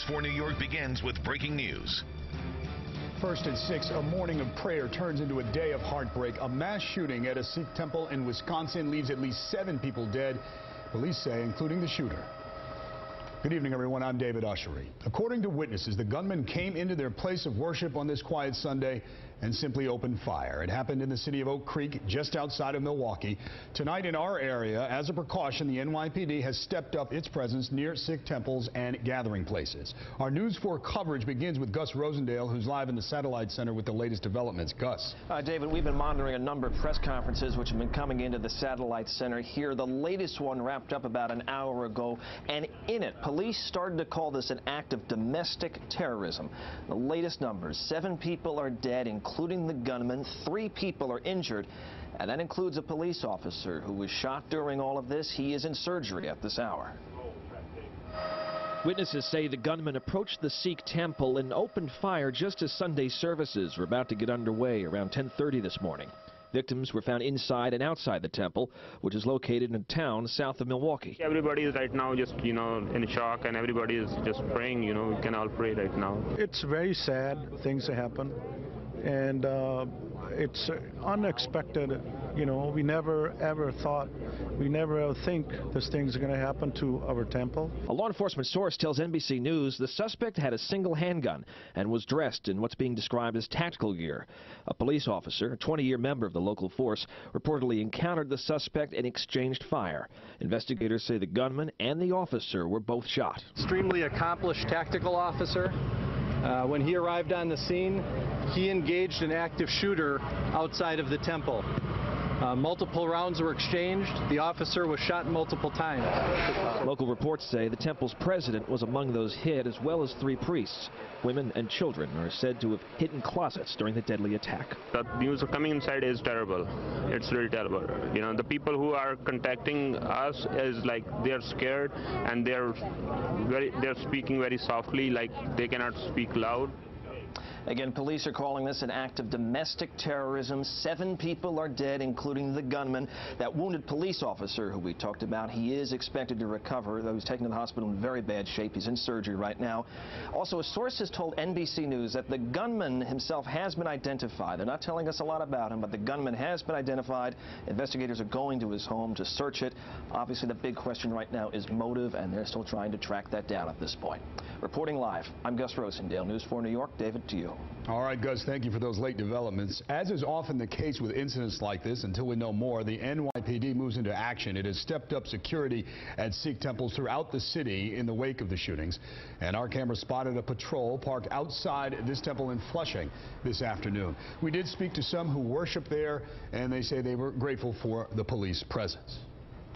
News 4 New York begins with breaking news. First at 6, a morning of prayer turns into a day of heartbreak. A mass shooting at a Sikh temple in Wisconsin leaves at least 7 people dead, police say, including the shooter. Good evening, everyone. I'm David Ushery. According to witnesses, the gunman came into their place of worship on this quiet Sunday and simply opened fire. It happened in the city of Oak Creek, just outside of Milwaukee. Tonight in our area, as a precaution, the NYPD has stepped up its presence near Sikh temples and gathering places. Our News 4 coverage begins with Gus Rosendale, who's live in the Satellite Center with the latest developments. Gus. David, we've been monitoring a number of press conferences which have been coming into the Satellite Center here. The latest one wrapped up about an hour ago, and in it, police started to call this an act of domestic terrorism. The latest numbers, 7 people are dead, including the gunman. 3 people are injured, and that includes a police officer who was shot during all of this. He is in surgery at this hour. Witnesses say the gunman approached the Sikh temple and opened fire just as Sunday services were about to get underway around 10:30 this morning. Victims were found inside and outside the temple, which is located in a town south of Milwaukee. Everybody is right now just, in shock, and everybody is just praying, we can all pray right now. It's very sad things that happen, and it's unexpected. We never ever thought, we never ever think this thing's going to happen to our temple. A law enforcement source tells NBC News the suspect had a single handgun and was dressed in what's being described as tactical gear. A police officer, a 20-year member of the local force, reportedly encountered the suspect and exchanged fire. Investigators say the gunman and the officer were both shot. Extremely accomplished tactical officer. When he arrived on the scene, he engaged an active shooter outside of the temple. Multiple rounds were exchanged. The officer was shot multiple times. Local reports say the temple's president was among those hit, as well as 3 priests. Women and children are said to have hid in closets during the deadly attack. The news of coming inside is terrible. It's really terrible. The people who are contacting us is like they're scared, and they're speaking very softly, like they cannot speak loud. Again, police are calling this an act of domestic terrorism. 7 people are dead, including the gunman. That wounded police officer who we talked about, he is expected to recover, though he's taken to the hospital in very bad shape. He's in surgery right now. Also, a source has told NBC News that the gunman himself has been identified. They're not telling us a lot about him, but the gunman has been identified. Investigators are going to his home to search it. Obviously, the big question right now is motive, and they're still trying to track that down at this point. Reporting live, I'm Gus Rosendale, News 4 New York. David, to you. All right, Gus, thank you for those late developments. As is often the case with incidents like this, until we know more, the NYPD moves into action. It has stepped up security at Sikh temples throughout the city in the wake of the shootings. And our camera spotted a patrol parked outside this temple in Flushing this afternoon. We did speak to some who worship there, and they say they were grateful for the police presence.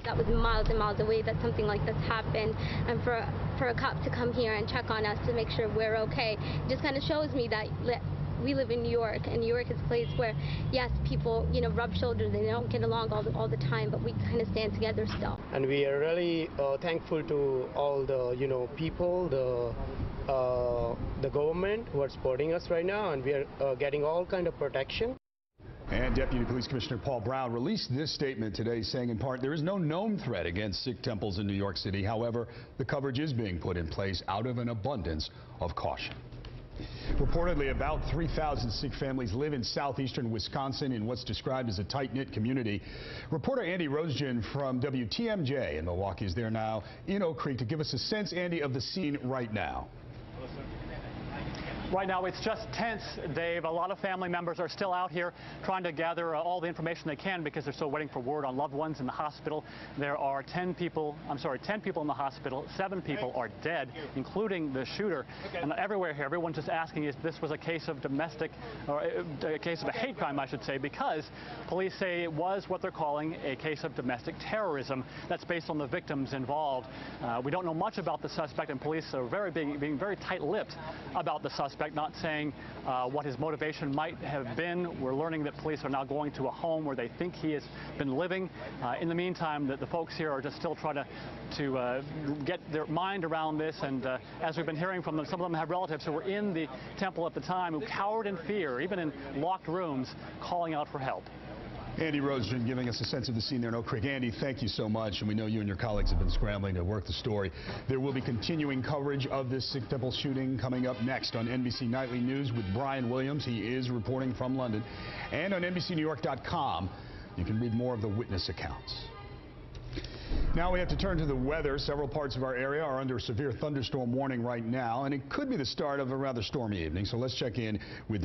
That was miles and miles away that something like this happened, and for a cop to come here and check on us to make sure we're okay, it just kind of shows me that we live in New York, and New York is a place where, yes, people, rub shoulders, they don't get along all the time, but we kind of stand together still. And we are really thankful to all the, people, the government who are supporting us right now, and we are getting all kind of protection. And Deputy Police Commissioner Paul Brown released this statement today saying, in part, there is no known threat against Sikh temples in New York City. However, the coverage is being put in place out of an abundance of caution. Reportedly, about 3,000 Sikh families live in southeastern Wisconsin in what's described as a tight-knit community. Reporter Andy Rosegen from WTMJ in Milwaukee is there now in Oak Creek to give us a sense, Andy, of the scene right now. Right now, it's just tense, Dave. A lot of family members are still out here trying to gather all the information they can because they're still waiting for word on loved ones in the hospital. There are 10 people in the hospital. 7 people are dead, including the shooter. And everywhere here, everyone's just asking if this was a case of domestic, or a case of a hate crime, I should say, because police say it was what they're calling a case of domestic terrorism. That's based on the victims involved. We don't know much about the suspect, and police are being very tight-lipped about the suspect. Not saying what his motivation might have been. We're learning that police are now going to a home where they think he has been living. In the meantime, the folks here are just still trying to get their mind around this. And as we've been hearing from them, some of them have relatives who were in the temple at the time who cowered in fear, even in locked rooms, calling out for help. Andy Rosen giving us a sense of the scene there in Oak Creek. Andy, thank you so much. And we know you and your colleagues have been scrambling to work the story. There will be continuing coverage of this Sikh temple shooting coming up next on NBC Nightly News with Brian Williams. He is reporting from London. And on NBCNewYork.com, you can read more of the witness accounts. Now we have to turn to the weather. Several parts of our area are under a severe thunderstorm warning right now, and it could be the start of a rather stormy evening. So let's check in with